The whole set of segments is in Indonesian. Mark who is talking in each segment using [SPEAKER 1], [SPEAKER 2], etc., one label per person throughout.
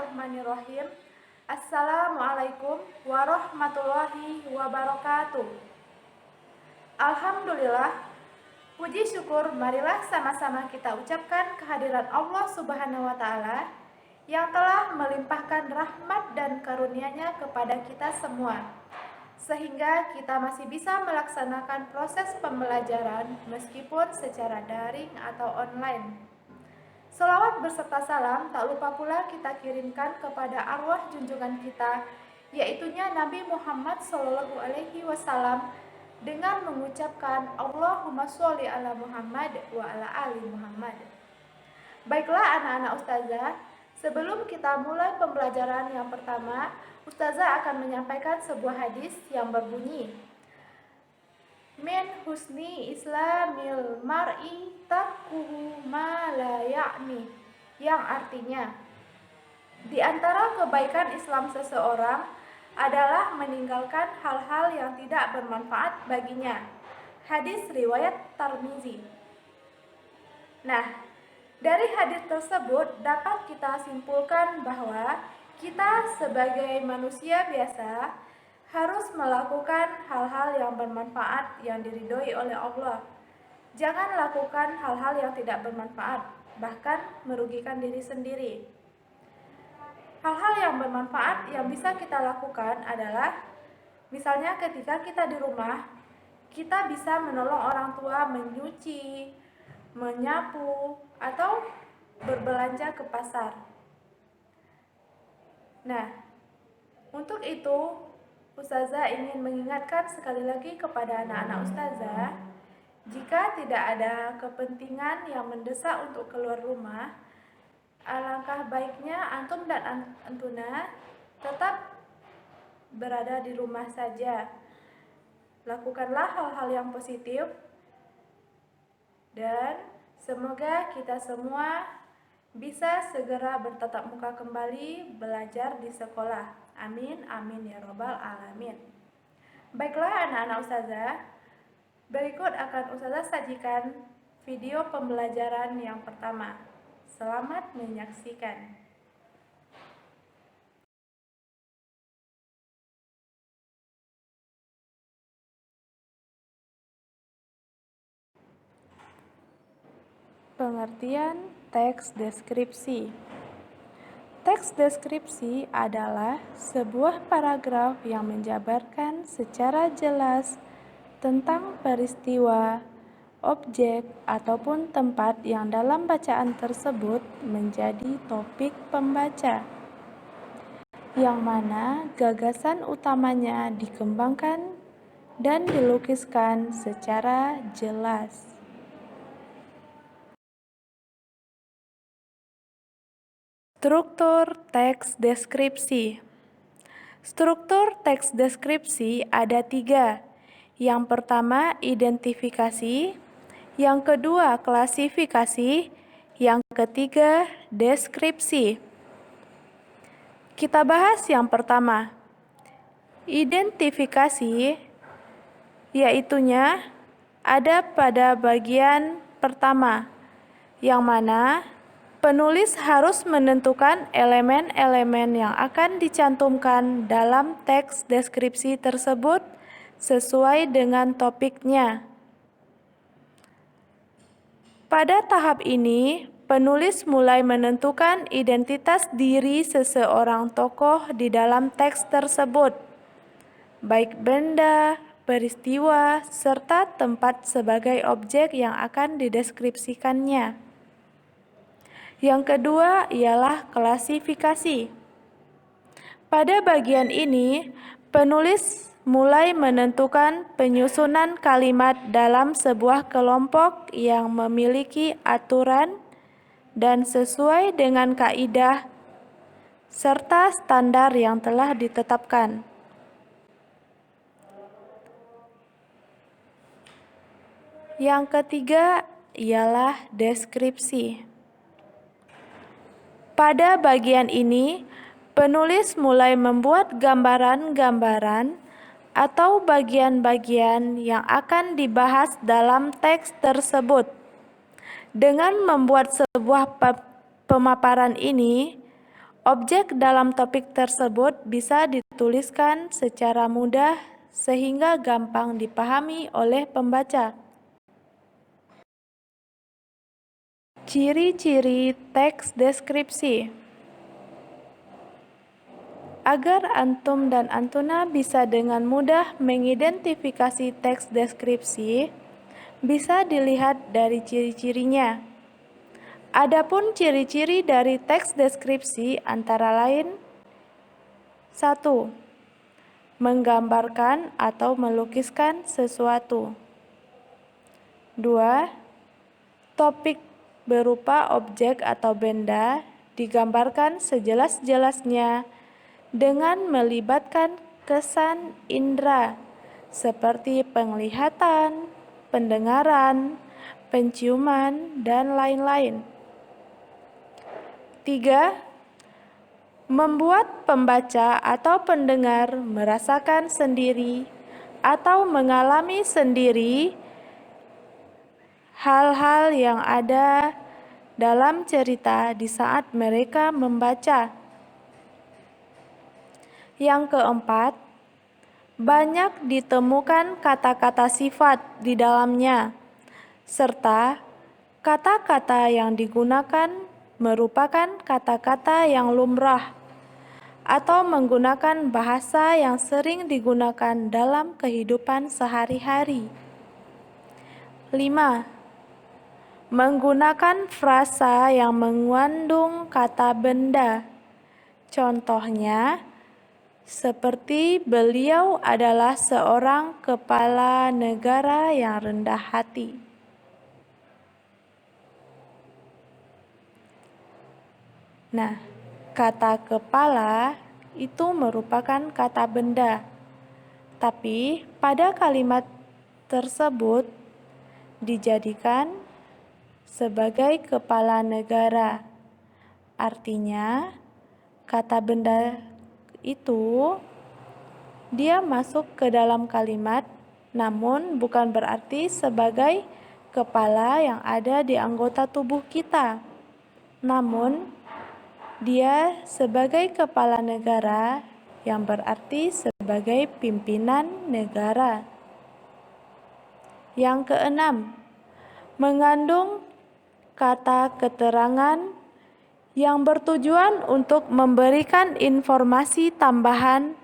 [SPEAKER 1] Bismillahirrahmanirrahim. Assalamualaikum warahmatullahi wabarakatuh. Alhamdulillah, puji syukur marilah sama-sama kita ucapkan kehadiran Allah Subhanahu wa Ta'ala yang telah melimpahkan rahmat dan karunia-Nya kepada kita semua, sehingga kita masih bisa melaksanakan proses pembelajaran meskipun secara daring atau online. Selawat beserta salam tak lupa pula kita kirimkan kepada arwah junjungan kita, yaitunya Nabi Muhammad SAW, dengan mengucapkan Allahumma sholli ala Muhammad wa ala ali Muhammad. Baiklah anak-anak ustazah, sebelum kita mulai pembelajaran yang pertama, ustazah akan menyampaikan sebuah hadis yang berbunyi, Min husni islamil mar'i tarkuhu ma la ya'ni, yang artinya, di antara kebaikan Islam seseorang adalah meninggalkan hal-hal yang tidak bermanfaat baginya. Hadis riwayat Tirmizi. Nah, dari hadis tersebut dapat kita simpulkan bahwa kita sebagai manusia biasa harus melakukan hal-hal yang bermanfaat yang diridhoi oleh Allah. Jangan lakukan hal-hal yang tidak bermanfaat, bahkan merugikan diri sendiri. Hal-hal yang bermanfaat yang bisa kita lakukan adalah, misalnya ketika kita di rumah, kita bisa menolong orang tua menyuci, menyapu, atau berbelanja ke pasar. Nah, untuk itu Ustazah ingin mengingatkan sekali lagi kepada anak-anak Ustazah, jika tidak ada kepentingan yang mendesak untuk keluar rumah, alangkah baiknya antum dan antuna tetap berada di rumah saja. Lakukanlah hal-hal yang positif dan semoga kita semua bisa segera bertatap muka kembali belajar di sekolah. Amin, amin ya robbal alamin. Baiklah anak-anak ustazah, berikut akan ustazah sajikan video pembelajaran yang pertama. Selamat menyaksikan. Pengertian teks deskripsi. Teks deskripsi adalah sebuah paragraf yang menjabarkan secara jelas tentang peristiwa, objek, ataupun tempat yang dalam bacaan tersebut menjadi topik pembaca, yang mana gagasan utamanya dikembangkan dan dilukiskan secara jelas. Struktur teks deskripsi. Struktur teks deskripsi ada 3. Yang pertama, identifikasi. Yang kedua, klasifikasi. Yang ketiga, deskripsi. Kita bahas yang pertama. Identifikasi, yaitunya ada pada bagian pertama, yang mana penulis harus menentukan elemen-elemen yang akan dicantumkan dalam teks deskripsi tersebut sesuai dengan topiknya. Pada tahap ini, penulis mulai menentukan identitas diri seseorang tokoh di dalam teks tersebut, baik benda, peristiwa, serta tempat sebagai objek yang akan dideskripsikannya. Yang kedua ialah klasifikasi. Pada bagian ini, penulis mulai menentukan penyusunan kalimat dalam sebuah kelompok yang memiliki aturan dan sesuai dengan kaidah serta standar yang telah ditetapkan. Yang ketiga ialah deskripsi. Pada bagian ini, penulis mulai membuat gambaran-gambaran atau bagian-bagian yang akan dibahas dalam teks tersebut. Dengan membuat sebuah pemaparan ini, Objek dalam topik tersebut bisa dituliskan secara mudah sehingga gampang dipahami oleh pembaca. Ciri-ciri teks deskripsi. Agar antum dan antuna bisa dengan mudah mengidentifikasi teks deskripsi, bisa dilihat dari ciri-cirinya. Adapun ciri-ciri dari teks deskripsi antara lain: 1. Menggambarkan atau melukiskan sesuatu. 2. Topik berupa objek atau benda digambarkan sejelas-jelasnya dengan melibatkan kesan indera seperti penglihatan, pendengaran, penciuman, dan lain-lain. 3. Membuat pembaca atau pendengar merasakan sendiri atau mengalami sendiri hal-hal yang ada dalam cerita di saat mereka membaca. Yang keempat, banyak ditemukan kata-kata sifat di dalamnya, serta kata-kata yang digunakan merupakan kata-kata yang lumrah atau menggunakan bahasa yang sering digunakan dalam kehidupan sehari-hari. 5. Menggunakan frasa yang mengandung kata benda. Contohnya, seperti beliau adalah seorang kepala negara yang rendah hati. Nah, kata kepala itu merupakan kata benda, tapi pada kalimat tersebut dijadikan sebagai kepala negara. Artinya, kata benda itu dia masuk ke dalam kalimat, namun bukan berarti sebagai kepala yang ada di anggota tubuh kita. Namun, dia sebagai kepala negara yang berarti sebagai pimpinan negara. Yang keenam, mengandung kata keterangan yang bertujuan untuk memberikan informasi tambahan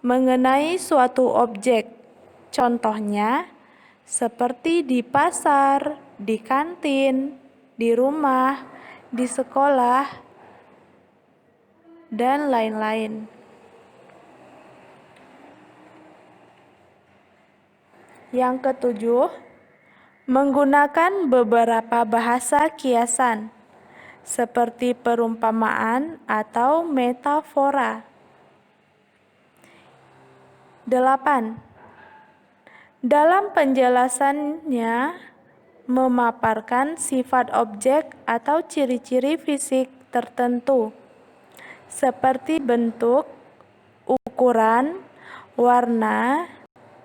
[SPEAKER 1] mengenai suatu objek. Contohnya, seperti di pasar, di kantin, di rumah, di sekolah, dan lain-lain. Yang ketujuh, menggunakan beberapa bahasa kiasan, seperti perumpamaan atau metafora. 8. Dalam penjelasannya, memaparkan sifat objek atau ciri-ciri fisik tertentu, seperti bentuk, ukuran, warna,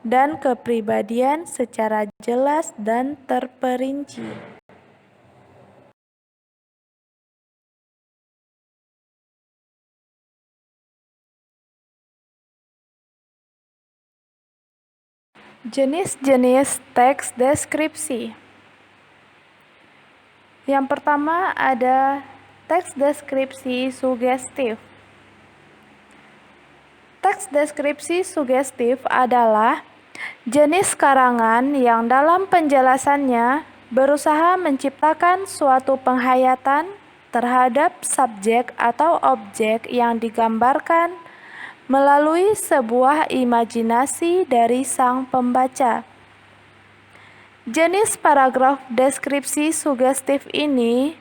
[SPEAKER 1] dan kepribadian secara jelas dan terperinci. Jenis-jenis teks deskripsi. Yang pertama ada teks deskripsi sugestif. Teks deskripsi sugestif adalah jenis karangan yang dalam penjelasannya berusaha menciptakan suatu penghayatan terhadap subjek atau objek yang digambarkan melalui sebuah imajinasi dari sang pembaca. Jenis paragraf deskripsi sugestif ini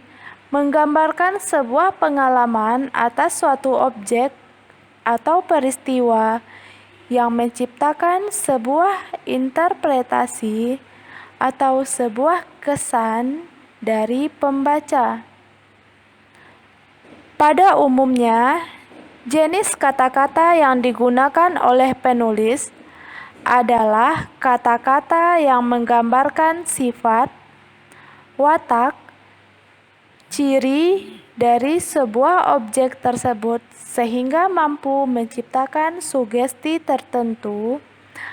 [SPEAKER 1] menggambarkan sebuah pengalaman atas suatu objek atau peristiwa yang menciptakan sebuah interpretasi atau sebuah kesan dari pembaca. Pada umumnya, jenis kata-kata yang digunakan oleh penulis adalah kata-kata yang menggambarkan sifat, watak, ciri dari sebuah objek tersebut sehingga mampu menciptakan sugesti tertentu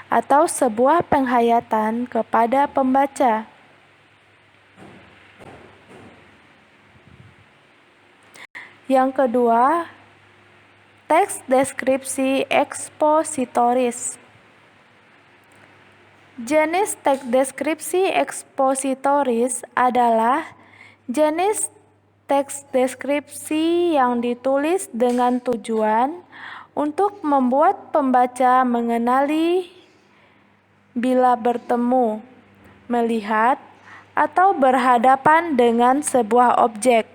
[SPEAKER 1] atau sebuah penghayatan kepada pembaca. Yang kedua, teks deskripsi ekspositoris. Jenis teks deskripsi ekspositoris adalah jenis teks deskripsi yang ditulis dengan tujuan untuk membuat pembaca mengenali bila bertemu, melihat, atau berhadapan dengan sebuah objek.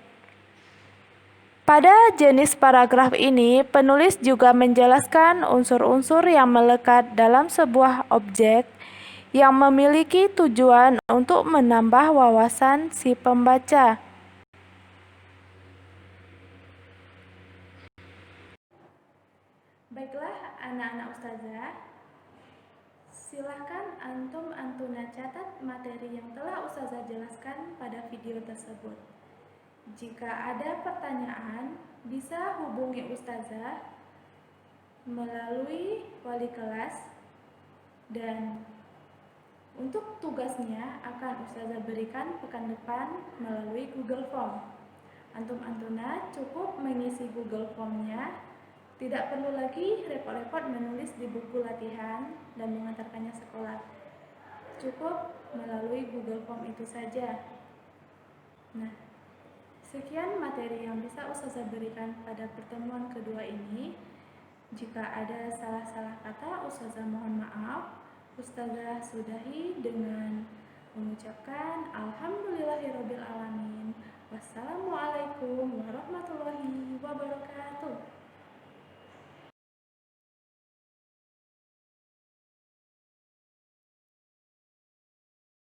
[SPEAKER 1] Pada jenis paragraf ini, penulis juga menjelaskan unsur-unsur yang melekat dalam sebuah objek yang memiliki tujuan untuk menambah wawasan si pembaca. Baiklah anak-anak ustazah, silahkan antuna catat materi yang telah ustazah jelaskan pada video tersebut. Jika ada pertanyaan, bisa hubungi ustazah melalui wali kelas, dan untuk tugasnya akan ustazah berikan pekan depan melalui Google Form. Antuna cukup mengisi Google Form-nya, tidak perlu lagi repot-repot menulis di buku latihan dan mengantarkannya sekolah. Cukup melalui Google Form itu saja. Nah, sekian materi yang bisa ustazah berikan pada pertemuan kedua ini. Jika ada salah-salah kata, ustazah mohon maaf. Ustazah sudahi dengan mengucapkan alhamdulillahirabbil alamin. Wassalamualaikum warahmatullahi wabarakatuh.